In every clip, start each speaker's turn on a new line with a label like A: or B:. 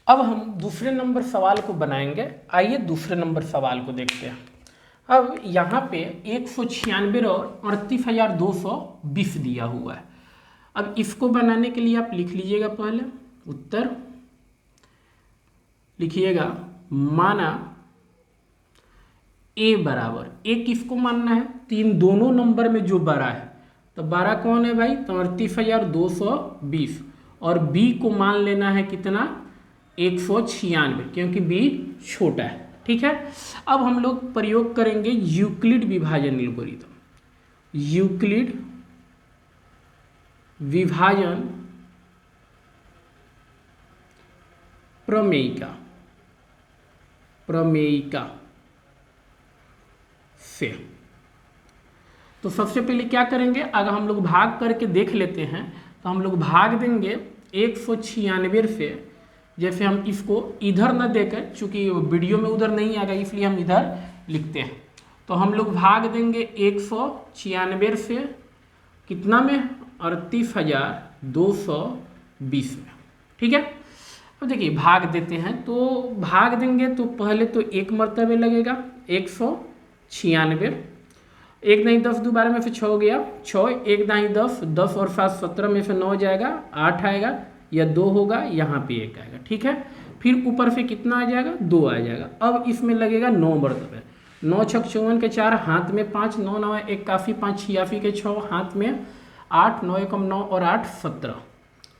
A: अब हम दूसरे नंबर सवाल को बनाएंगे। आइए दूसरे नंबर सवाल को देखते हैं। अब यहाँ पे 196 और 38,220 दिया हुआ है। अब इसको बनाने के लिए आप लिख लीजिएगा, पहले उत्तर लिखिएगा। माना ए बराबर, ए किसको मानना है? तीन दोनों नंबर में जो बड़ा है, तो बड़ा कौन है भाई? 38,220। और बी को मान लेना है कितना? 196, क्योंकि बी छोटा है। ठीक है। अब हम लोग प्रयोग करेंगे यूक्लिड विभाजन एल्गोरिथम। यूक्लिड विभाजन प्रमेयिका से। तो सबसे पहले क्या करेंगे, अगर हम लोग भाग करके देख लेते हैं तो हम लोग भाग देंगे 196 से। जैसे हम इसको इधर न देकर, चूंकि वीडियो में उधर नहीं आएगा इसलिए हम इधर लिखते हैं। तो हम लोग भाग देंगे 196 से कितना में? 38,220 में। ठीक है। अब देखिए भाग देते हैं, तो भाग देंगे तो पहले तो एक मर्तबे लगेगा 196। एक नहीं 10 दोबारा में से 6 हो गया 6, एक नहीं 10, 10 और 7 17 में से 9 जाएगा, 8 आएगा, या 2 होगा, यहाँ पे 1 आएगा। ठीक है। फिर ऊपर से कितना आ जाएगा? 2 आ जाएगा। अब इसमें लगेगा 9 मर्तबे। 9 छक 54 के 4, हाथ में 5, 9 9 1 काफ़ी, 5 86 के 6, हाथ में 8, 9 एकम 9 और 8 17।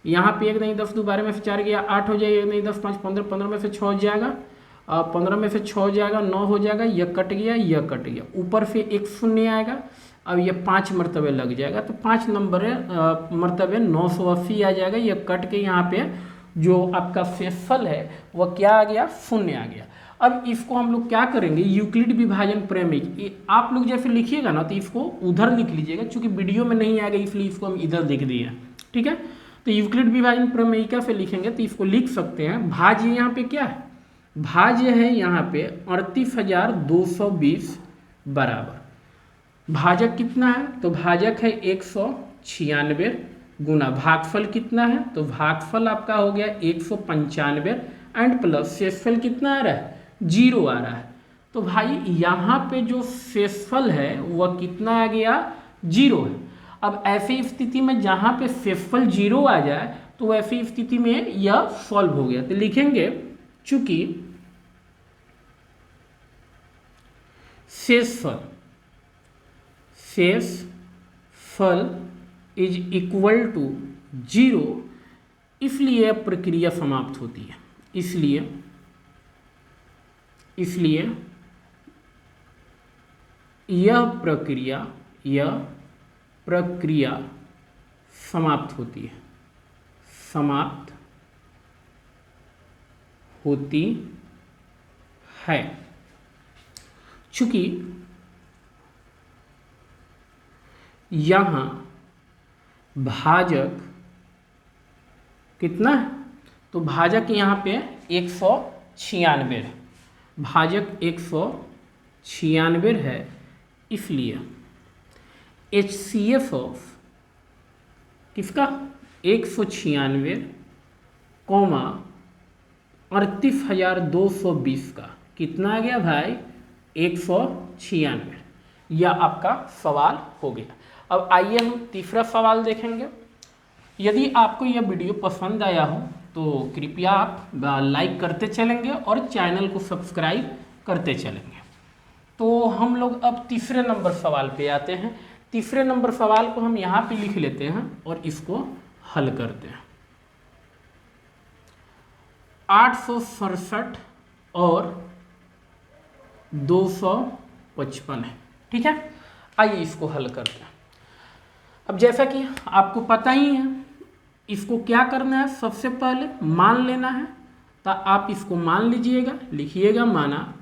A: यहाँ पे एक नहीं 10 दोबारा में से 4 गया, 8 हो जाएगा, एक नहीं 10 5 15, 15 में से 6 हो जाएगा, 15 में से 6 हो जाएगा, 9 हो जाएगा, यह कट गया, यह कट गया, ऊपर से एक शून्य आएगा। अब ये 5 मरतबे लग जाएगा, तो 5 नंबर मरतबे 980 आ जाएगा। ये कट के यहाँ पे जो आपका शेषफल है वह क्या आ गया? शून्य आ गया। अब इसको हम लोग क्या करेंगे? यूक्लिड विभाजन प्रमेय, आप लोग जैसे लिखिएगा ना तो इसको उधर लिख लीजिएगा, चूंकि वीडियो में नहीं आएगा इसलिए इसको हम इधर लिख दिए। ठीक है। तो यूक्लिड विभाजन प्रमेयिका से लिखेंगे तो इसको लिख सकते हैं। भाज्य यहाँ पे क्या है? भाज्य है यहाँ पे 38,220 बराबर, भाजक कितना है? तो भाजक है 196 गुना भागफल कितना है? तो भागफल आपका हो गया 195 एंड प्लस शेषफल कितना आ रहा है? 0 आ रहा है। तो भाई यहाँ पे जो शेषफल है वह कितना आ गया? 0 है। अब ऐसी स्थिति में जहाँ पे शेषफल 0 आ जाए तो ऐसी स्थिति में यह सॉल्व हो गया। तो लिखेंगे चूंकि शेषफल इज इक्वल टू 0, इसलिए प्रक्रिया समाप्त होती है। इसलिए यह प्रक्रिया समाप्त होती है। चूंकि यहाँ भाजक कितना है? तो भाजक यहाँ पे 196 है, भाजक 196 है, इसलिए HCF ऑफ किसका? 196 कौमा 38,220 का कितना आ गया भाई? 196। यह आपका सवाल हो गया। अब आइए हम तीसरा सवाल देखेंगे। यदि आपको यह वीडियो पसंद आया हो तो कृपया आप लाइक करते चलेंगे और चैनल को सब्सक्राइब करते चलेंगे। तो हम लोग अब तीसरे नंबर सवाल पे आते हैं। तीसरे नंबर सवाल को हम यहाँ पे लिख लेते हैं और इसको हल करते हैं। 867 और 255 है। ठीक है। आइए इसको हल करते हैं। अब जैसा कि आपको पता ही है, इसको क्या करना है? सबसे पहले मान लेना है। तो आप इसको मान लीजिएगा, लिखिएगा माना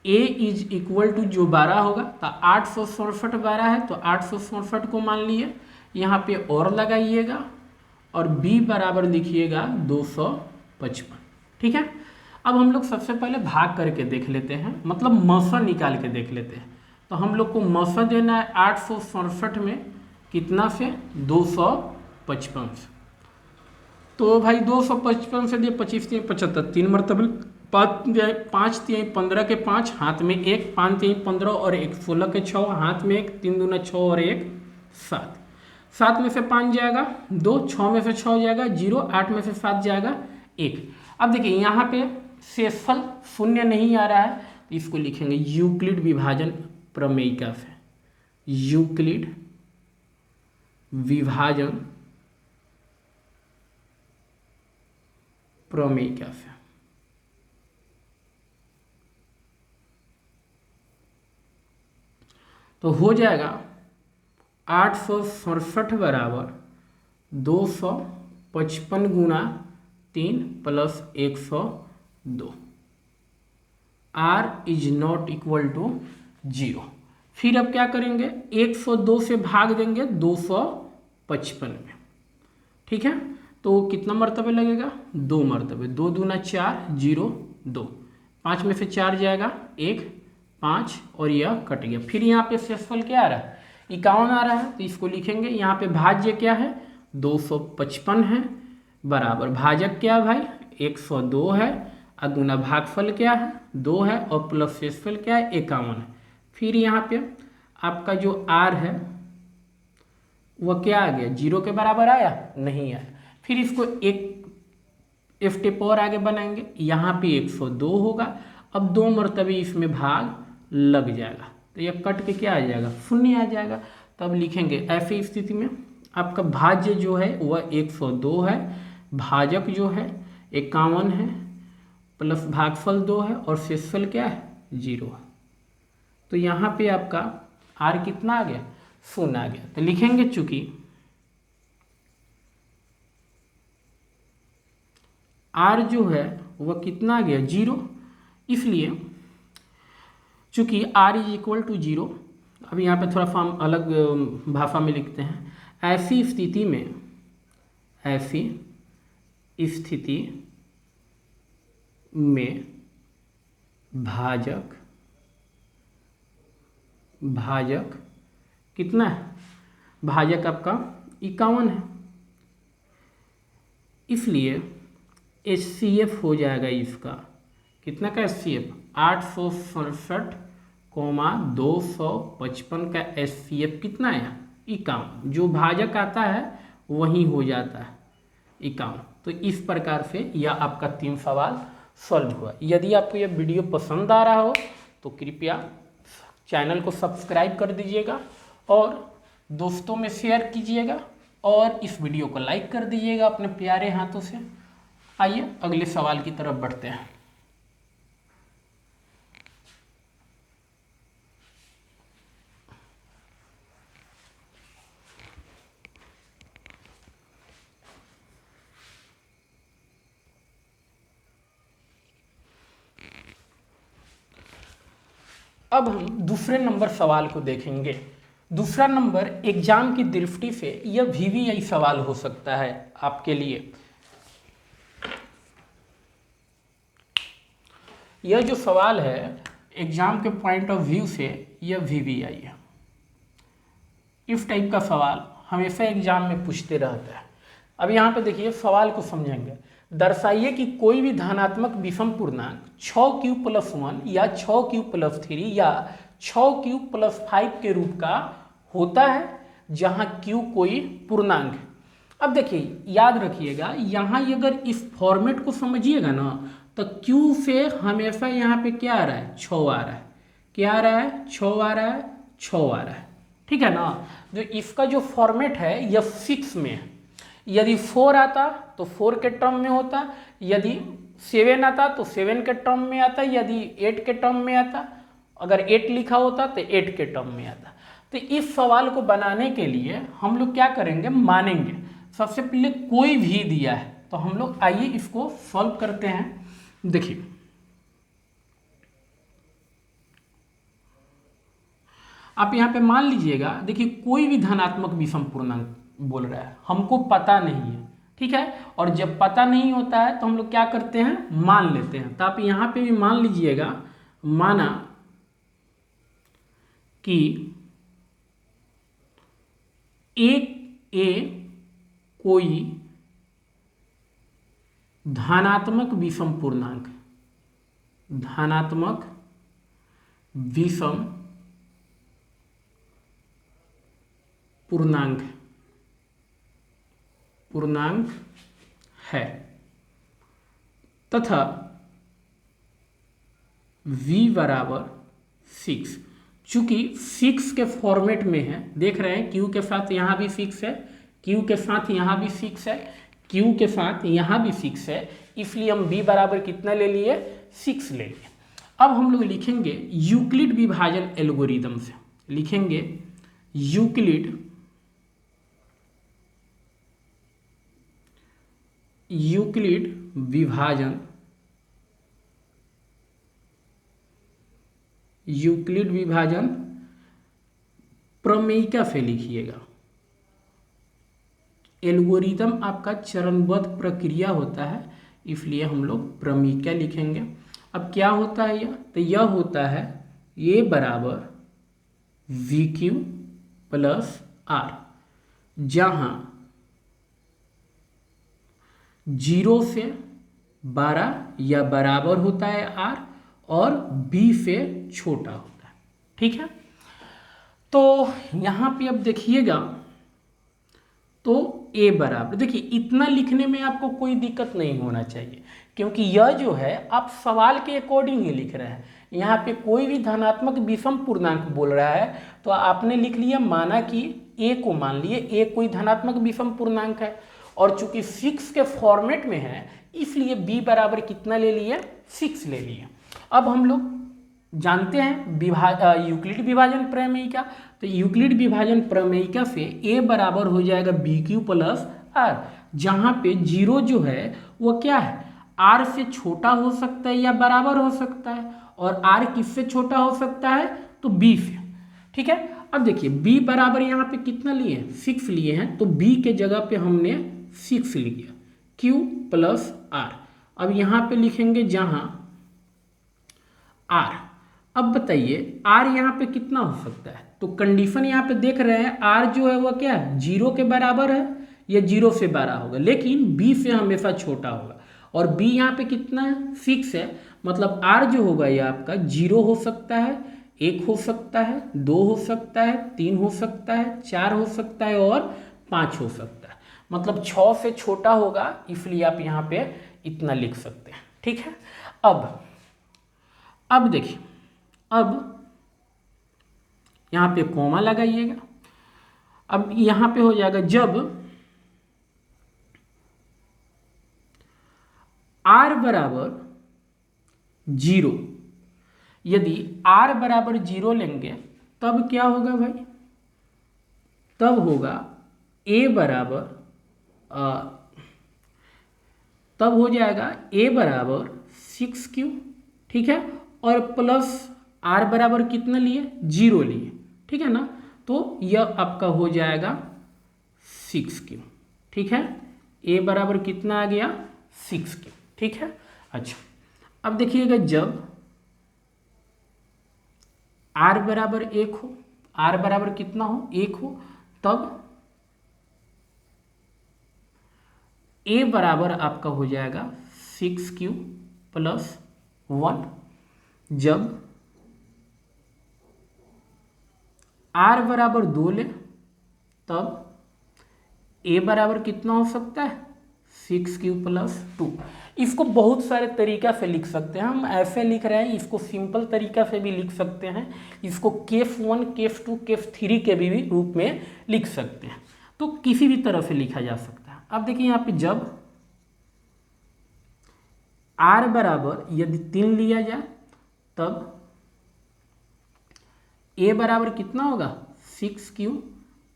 A: a इज इक्वल टू जो 12 होगा, तो 867 12 है तो 867 को मान लिए, यहाँ पे और लगाइएगा और b बराबर लिखिएगा 255। ठीक है। अब हम लोग सबसे पहले भाग करके देख लेते हैं, मतलब मसा निकाल के देख लेते हैं। तो हम लोग को मसा देना है 867 में कितना से? 255 से। तो भाई 255 से दिए 25 3 75, 3 मरतबे, 5 3 15 के 5, हाथ में 1, 5 3 15 और 1 16 के 6, हाथ में 1, 3 दूना 6 और 1 7, 7 में से 5 जाएगा 2, 6 में से 6 जाएगा 0, 8 में से 7 जाएगा 1। अब देखिए यहाँ पे शेषफल शून्य नहीं आ रहा है, तो इसको लिखेंगे यूक्लिड विभाजन प्रमेयिका से, यूक्लिड विभाजन प्रमेयिका से। तो हो जाएगा 867 बराबर 255 गुना 3 plus 102, r is not equal to 0। फिर अब क्या करेंगे, 102 से भाग देंगे 255 में, ठीक है। तो कितना मरतबे लगेगा, 2 मरतबे, 2 दूना 4 0 2, 5 में से 4 जाएगा 1 5 और यह कट गया। फिर यहाँ पे शेषफल क्या आ रहा है, 51 आ रहा है, तो इसको लिखेंगे यहाँ पे भाज्य क्या है 255 है, बराबर भाजक क्या है भाई 102 है, और गुना भागफल क्या है 2 है, और प्लस शेषफल क्या है 51 है। फिर यहाँ पे आपका जो आर है वह क्या आ गया, 0 के बराबर आया, नहीं आया। फिर इसको एक स्टेप और आगे बनाएंगे, यहाँ पे 102 होगा, अब 2 मरतबे इसमें भाग लग जाएगा, तो यह कट के क्या आ जाएगा, शून्य आ जाएगा। तब लिखेंगे ऐसी स्थिति में आपका भाज्य जो है वह 102 है, भाजक जो है 51 है, प्लस भागफल 2 है, और शेषफल क्या है 0 है। तो यहाँ पे आपका आर कितना आ गया, शून्य आ गया। तो लिखेंगे चूंकि आर जो है वह कितना आ गया 0, इसलिए चूंकि आर इज इक्वल टू 0, अब यहाँ पे थोड़ा फॉर्म अलग भाषा में लिखते हैं, ऐसी स्थिति में, ऐसी स्थिति में भाजक, भाजक कितना है, भाजक आपका 51 है, इसलिए HCF हो जाएगा इसका, कितना का HCF 867,255 का HCF कितना है 51, जो भाजक आता है वही हो जाता है 51। तो इस प्रकार से यह आपका 3 सवाल सॉल्व हुआ। यदि आपको यह वीडियो पसंद आ रहा हो तो कृपया चैनल को सब्सक्राइब कर दीजिएगा और दोस्तों में शेयर कीजिएगा, और इस वीडियो को लाइक कर दीजिएगा अपने प्यारे हाथों से। आइए अगले सवाल की तरफ बढ़ते हैं। अब हम दूसरे नंबर सवाल को देखेंगे। दूसरा नंबर एग्जाम की दृष्टि से यह VVI सवाल हो सकता है आपके लिए। यह जो सवाल है एग्जाम के पॉइंट ऑफ व्यू से यह VVI है। इस टाइप का सवाल हमेशा एग्जाम में पूछते रहता है। अब यहाँ पे देखिए सवाल को समझेंगे। दर्शाइए कि कोई भी धनात्मक विषम पूर्णांक 6q+1 या 6q+3 या 6q+5 के रूप का होता है जहाँ q कोई पूर्णांक है। अब देखिए याद रखिएगा, यहाँ अगर इस फॉर्मेट को समझिएगा ना तो q से हमेशा यहाँ पे क्या आ रहा है 6 आ रहा है, क्या आ रहा है 6 आ रहा है, 6 आ रहा है, ठीक है ना। जो इसका जो फॉर्मेट है यह 6 में है। यदि 4 आता तो 4 के टर्म में होता, यदि 7 आता तो 7 के टर्म में आता, यदि 8 के टर्म में आता, अगर 8 लिखा होता तो 8 के टर्म में आता। तो इस सवाल को बनाने के लिए हम लोग क्या करेंगे, मानेंगे। सबसे पहले कोई भी दिया है तो हम लोग आइए इसको सॉल्व करते हैं। देखिए आप यहाँ पे मान लीजिएगा, देखिए कोई भी धनात्मक विषम पूर्णांक बोल रहा है, हमको पता नहीं है, ठीक है। और जब पता नहीं होता है तो हम लोग क्या करते हैं, मान लेते हैं। तो आप यहाँ पे भी मान लीजिएगा, माना कि एक कोई धनात्मक विषम पूर्णांक, धनात्मक विषम पूर्णांक है तथा v बराबर 6। चूंकि 6 के फॉर्मेट में है, देख रहे हैं q के साथ यहाँ भी 6 है, q के साथ यहाँ भी 6 है, q के साथ यहाँ भी 6 है, इसलिए हम b बराबर कितना ले लिए, 6 ले लिए। अब हम लोग लिखेंगे यूक्लिड विभाजन एल्गोरिदम से, लिखेंगे यूक्लिड विभाजन प्रमेयिका से लिखिएगा। एल्गोरिदम आपका चरणबद्ध प्रक्रिया होता है, इसलिए हम लोग प्रमेयिका लिखेंगे। अब क्या होता है यह, तो यह होता है ए बराबर VQ प्लस R, जहाँ 0 से 12 या बराबर होता है R और B से छोटा होता है। ठीक है, तो यहाँ पे अब देखिएगा तो A बराबर, देखिए इतना लिखने में आपको कोई दिक्कत नहीं होना चाहिए, क्योंकि यह जो है आप सवाल के अकॉर्डिंग ही लिख रहे हैं। यहाँ पे कोई भी धनात्मक विषम पूर्णांक बोल रहा है तो आपने लिख लिया, माना कि A को मान लिए A कोई धनात्मक विषम पूर्णांक है, और चूंकि 6 के फॉर्मेट में है इसलिए b बराबर कितना ले लिए, 6 ले लिए। अब हम लोग जानते हैं यूक्लिड विभाजन प्रमेयिका, तो यूक्लिड विभाजन प्रमेयिका से a बराबर हो जाएगा BQ प्लस R, जहाँ पे 0 जो है वो क्या है, R से छोटा हो सकता है या बराबर हो सकता है, और R किससे छोटा हो सकता है, तो B से। ठीक है, अब देखिए b बराबर यहाँ पे कितना लिए, 6 लिए हैं, तो b के जगह पे हमने 6 लिया, Q प्लस R। अब यहाँ पे लिखेंगे जहाँ R। अब बताइए R यहाँ पे कितना हो सकता है, तो कंडीशन यहाँ पे देख रहे हैं R जो है वो क्या है, 0 के बराबर है या 0 से बड़ा होगा, लेकिन B से हमेशा छोटा होगा, और B यहाँ पे कितना है, 6 है, मतलब R जो होगा ये आपका 0 हो सकता है, 1 हो सकता है, 2 हो सकता है, 3 हो सकता है, 4 हो सकता है और 5 हो सकता है, मतलब 6 से छोटा होगा, इसलिए आप यहाँ पे इतना लिख सकते हैं। ठीक है, अब देखिए, अब यहाँ पे कॉमा लगाइएगा। अब यहाँ पे हो जाएगा जब R बराबर 0, यदि R बराबर 0 लेंगे तब क्या होगा भाई, तब होगा A बराबर तब हो जाएगा A बराबर 6Q। ठीक है, और प्लस R बराबर कितना लिए, 0 लिए। ठीक है ना, तो यह आपका हो जाएगा 6Q। ठीक है, A बराबर कितना आ गया, 6Q। ठीक है, अच्छा अब देखिएगा जब R बराबर 1 हो, R बराबर कितना हो, 1 हो, तब A बराबर आपका हो जाएगा 6Q प्लस 1। जब R बराबर 2 ले तब A बराबर कितना हो सकता है, 6Q प्लस 2। इसको बहुत सारे तरीका से लिख सकते हैं, हम ऐसे लिख रहे हैं, इसको सिंपल तरीका से भी लिख सकते हैं, इसको केस 1 केस 2 केस 3 के भी रूप में लिख सकते हैं, तो किसी भी तरह से लिखा जा सकता है। अब देखिए यहाँ पे जब R बराबर यदि 3 लिया जाए तब A बराबर कितना होगा, 6Q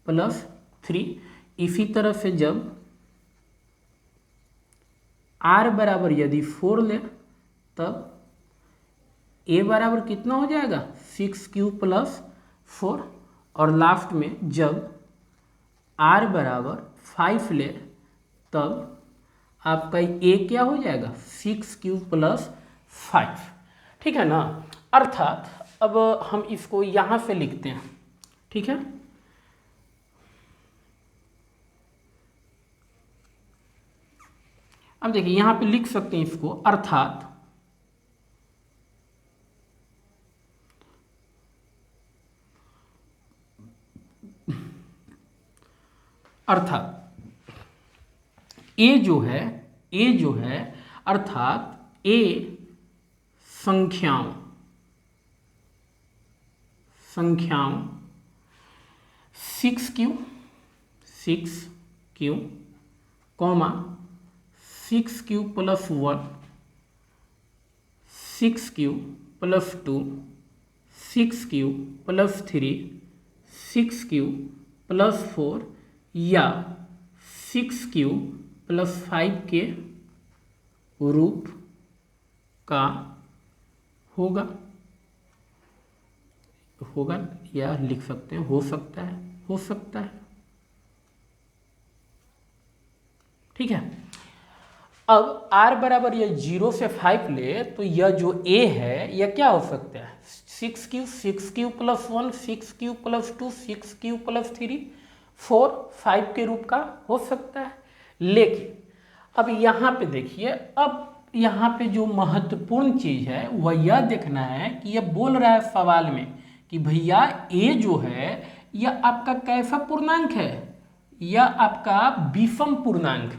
A: प्लस 3। इसी तरह से जब R बराबर यदि 4 ले तब A बराबर कितना हो जाएगा, 6Q प्लस 4। और लास्ट में जब R बराबर 5 ले तब आपका A क्या हो जाएगा, 6Q प्लस 5। ठीक है ना, अर्थात अब हम इसको यहाँ से लिखते हैं। ठीक है, अब देखिए यहाँ पे लिख सकते हैं इसको, अर्थात ए जो है अर्थात ए संख्याओं 6q comma 6q plus 1, 6q plus 2, 6q plus 3, 6q plus 4 या 6q प्लस 5 के रूप का होगा या लिख सकते हैं हो सकता है। ठीक है। अब r बराबर यह 0 से 5 ले तो यह जो a है यह क्या हो सकता है, 6q plus 1, 6q plus 2, 6q plus 3, 4, 5 के रूप का हो सकता है। लेकिन अब यहाँ पे देखिए, अब यहाँ पे जो महत्वपूर्ण चीज़ है वह यह देखना है कि यह बोल रहा है सवाल में कि भैया a जो है यह आपका कैसा पूर्णांक है, यह आपका विषम पूर्णांक।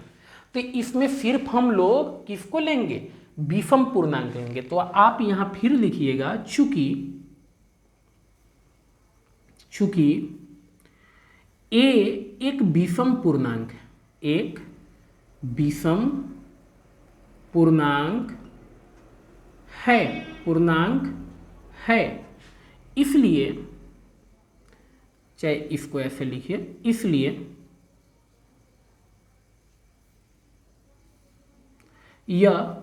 A: तो इसमें सिर्फ हम लोग किसको लेंगे, विषम पूर्णांक लेंगे। तो आप यहाँ फिर लिखिएगा, चूंकि a एक विषम पूर्णांक है, इसलिए चाहे इसको ऐसे लिखिए, इसलिए यह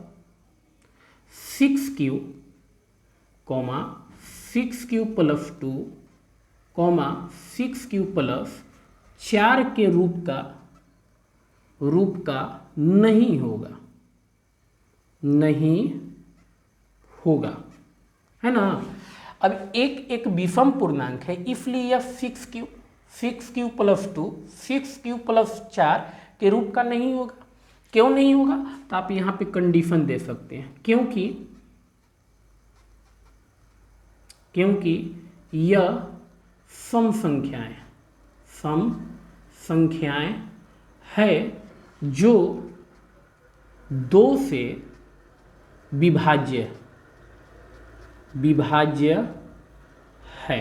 A: 6q, 6q plus 2, 6q plus 4 के रूप का नहीं होगा, है ना। अब एक विषम पूर्णांक है, इसलिए यह 6q प्लस 2, 6q प्लस 4 के रूप का नहीं होगा। क्यों नहीं होगा, तो आप यहाँ पे कंडीशन दे सकते हैं, क्योंकि यह सम संख्याएं है जो 2 से विभाज्य है।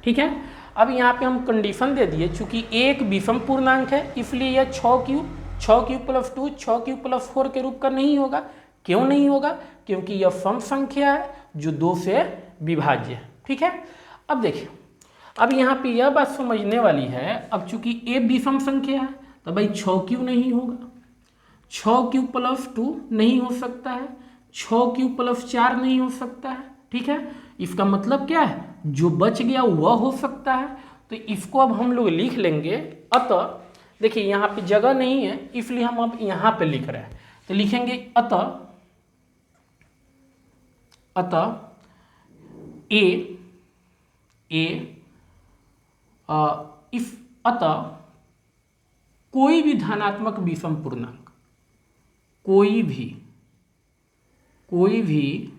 A: ठीक है। अब यहाँ पे हम कंडीशन दे दिए, चूंकि एक विषम पूर्णांक है इसलिए यह 6q प्लस 2, 6q प्लस 4 के रूप का नहीं होगा। क्यों नहीं होगा, क्योंकि यह सम संख्या है जो 2 से विभाज्य है। ठीक है। अब देखिए, अब यहाँ पे यह बात समझने वाली है, अब चूंकि a विषम संख्या है तो भाई 6q नहीं होगा, 6q प्लस 2 नहीं हो सकता है, 6q प्लस 4 नहीं हो सकता है। ठीक है। इसका मतलब क्या है, जो बच गया वह हो सकता है। तो इसको अब हम लोग लिख लेंगे। अतः देखिए यहाँ पे जगह नहीं है इसलिए हम अब यहाँ पे लिख रहे हैं, तो लिखेंगे अतः अतः कोई भी धनात्मक विषम पूर्णांक, कोई भी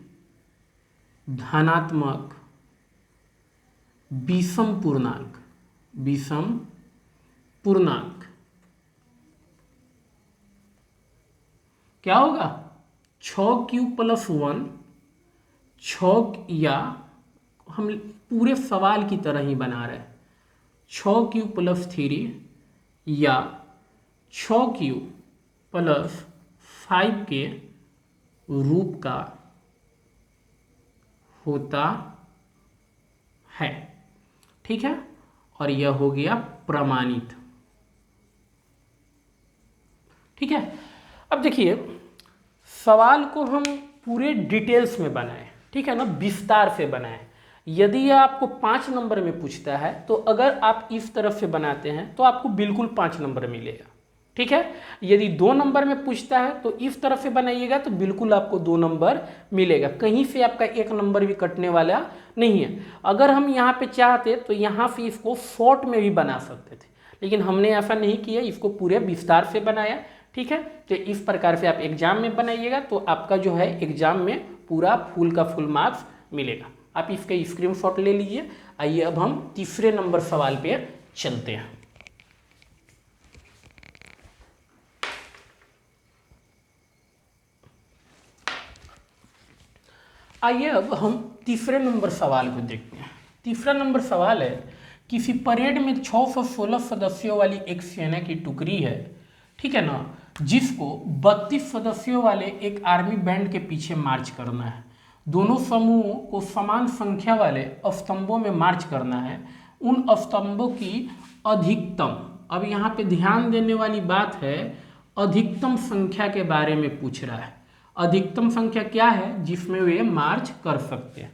A: धनात्मक विषम पूर्णांक क्या होगा, 6q प्लस 1, 6 या हम पूरे सवाल की तरह ही बना रहे हैं, 6q प्लस 3 या 6q प्लस 5 के रूप का होता है। ठीक है। और यह हो गया प्रमाणित। ठीक है। अब देखिए, सवाल को हम पूरे डिटेल्स में बनाएं, ठीक है ना, विस्तार से बनाएं। यदि यह आपको 5 नंबर में पूछता है तो अगर आप इस तरफ से बनाते हैं तो आपको बिल्कुल 5 नंबर मिलेगा। ठीक है। यदि 2 नंबर में पूछता है तो इस तरफ से बनाइएगा तो बिल्कुल आपको 2 नंबर मिलेगा, कहीं से आपका 1 नंबर भी कटने वाला नहीं है। अगर हम यहाँ पे चाहते तो यहाँ से इसको शॉर्ट में भी बना सकते थे, लेकिन हमने ऐसा नहीं किया, इसको पूरे विस्तार से बनाया। ठीक है। तो इस प्रकार से आप एग्जाम में बनाइएगा तो आपका जो है एग्जाम में पूरा फुल का फुल मार्क्स मिलेगा। आप इसका स्क्रीनशॉट ले लीजिए। आइए अब हम तीसरे नंबर सवाल पे चलते हैं। आइए अब हम तीसरे नंबर सवाल को देखते हैं। तीसरा नंबर सवाल है, किसी परेड में 616 सदस्यों वाली एक सेना की टुकड़ी है, ठीक है ना, जिसको 32 सदस्यों वाले एक आर्मी बैंड के पीछे मार्च करना है। दोनों समूहों को समान संख्या वाले स्तंभों में मार्च करना है। उन स्तंभों की अधिकतम, अब यहाँ पे ध्यान देने वाली बात है, अधिकतम संख्या के बारे में पूछ रहा है। अधिकतम संख्या क्या है जिसमें वे मार्च कर सकते हैं।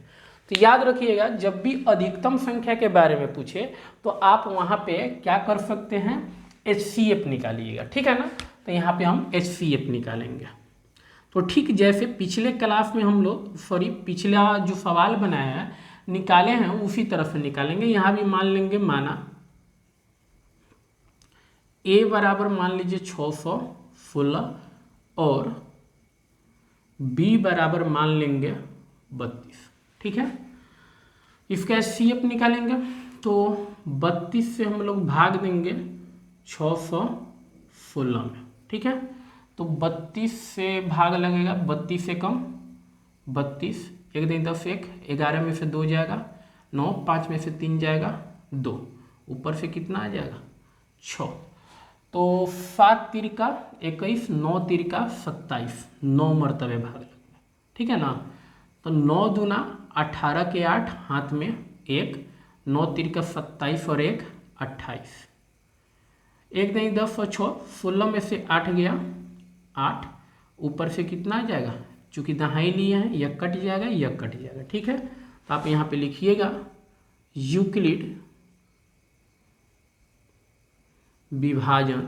A: तो याद रखिएगा, जब भी अधिकतम संख्या के बारे में पूछे तो आप वहाँ पे क्या कर सकते हैं, HCF निकालिएगा, ठीक है ना। तो यहाँ पे हम HCF निकालेंगे। तो ठीक जैसे पिछले क्लास में हम लोग पिछला जो सवाल बनाया है निकाले हैं उसी तरह से निकालेंगे। यहाँ भी मान लेंगे, माना A बराबर मान लीजिए 616 और B बराबर मान लेंगे 32, ठीक है। इसका HCF निकालेंगे तो 32 से हम लोग भाग देंगे 616 में, ठीक है। तो 32 से भाग लगेगा, 32 से कम 32, 1 2 10 1, 11 में से 2 जाएगा 9, 5 में से 3 जाएगा 2, ऊपर से कितना आ जाएगा 6। तो 7 तिरका 21, 9 तिरका 27, 9 मरतबे भाग लगेगा, ठीक है ना। तो 9 दूना 18 के 8, हाथ में 1, 9 तिरका 27 और 1 28, 1 नहीं 10 और 6, 16 में से 8 गया 8, ऊपर से कितना आ जाएगा, चूँकि दहाई लिए हैं यह कट जाएगा, यह कट जाएगा, ठीक है। तो आप यहाँ पे लिखिएगा यूक्लिड विभाजन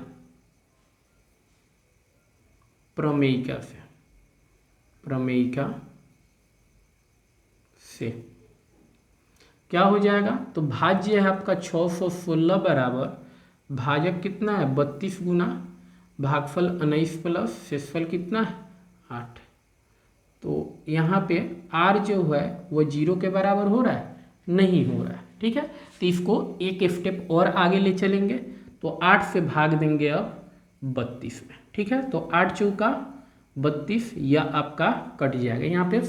A: प्रमेयिका से क्या हो जाएगा, तो भाज्य है आपका 616 बराबर भाजक कितना है 32 गुना भागफल 19 प्लस शेषफल कितना है 8। तो यहाँ पे r जो है वो 0 के बराबर हो रहा है, नहीं हो रहा है, ठीक है। तो इसको एक स्टेप और आगे ले चलेंगे तो 8 से भाग देंगे अब 32 में, ठीक है। तो 8 चौका 32, या आपका कट जाएगा। यहाँ पे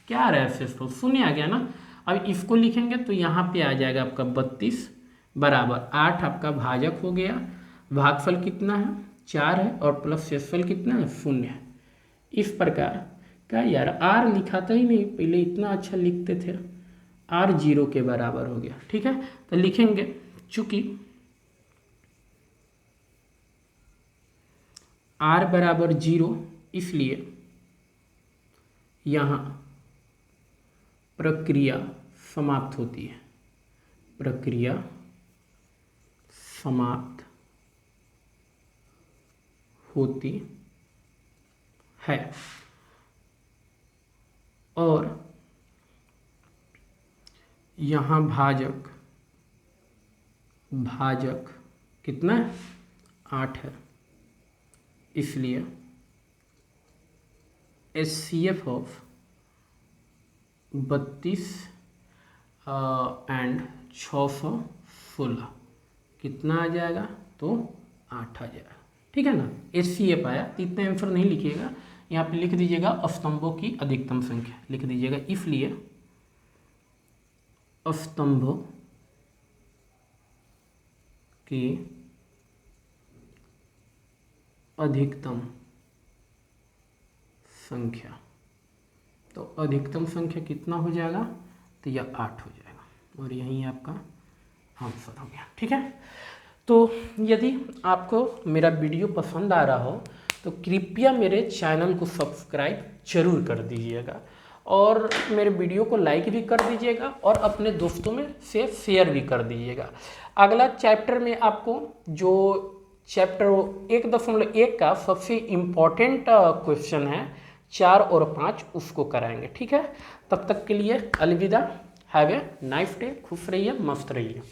A: क्या आ रहा है शेषफल, शून्य आ गया ना। अब इसको लिखेंगे तो यहाँ पे आ जाएगा आपका 32 बराबर 8 आपका भाजक हो गया, भागफल कितना है 4 है और प्लस शेषफल कितना है 0 है। इस प्रकार का यार r लिखाता ही नहीं, पहले इतना अच्छा लिखते थे। r 0 के बराबर हो गया, ठीक है। तो लिखेंगे चूंकि r बराबर 0, इसलिए यहाँ प्रक्रिया समाप्त होती है, प्रक्रिया समाप्त होती है। और यहाँ भाजक कितना है 8 है, इसलिए HCF ऑफ 32 एंड 616 कितना आ जाएगा, तो 8 आ जाएगा, ठीक है ना। HCF आया तो इतना आंसर नहीं लिखिएगा, यहाँ पे लिख दीजिएगा स्तंभों की अधिकतम संख्या लिख दीजिएगा, इसलिए स्तंभों की अधिकतम संख्या। तो अधिकतम संख्या कितना हो जाएगा, तो यह 8 हो जाएगा और यही आपका आंसर हो गया, ठीक है। तो यदि आपको मेरा वीडियो पसंद आ रहा हो तो कृपया मेरे चैनल को सब्सक्राइब जरूर कर दीजिएगा और मेरे वीडियो को लाइक भी कर दीजिएगा और अपने दोस्तों में से शेयर भी कर दीजिएगा। अगला चैप्टर में आपको जो चैप्टर 1.1 का सबसे इम्पॉर्टेंट क्वेश्चन है 4 और 5 उसको कराएंगे, ठीक है। तब तक के लिए अलविदा, हैव ए नाइस डे, खुश रहिए, मस्त रहिए।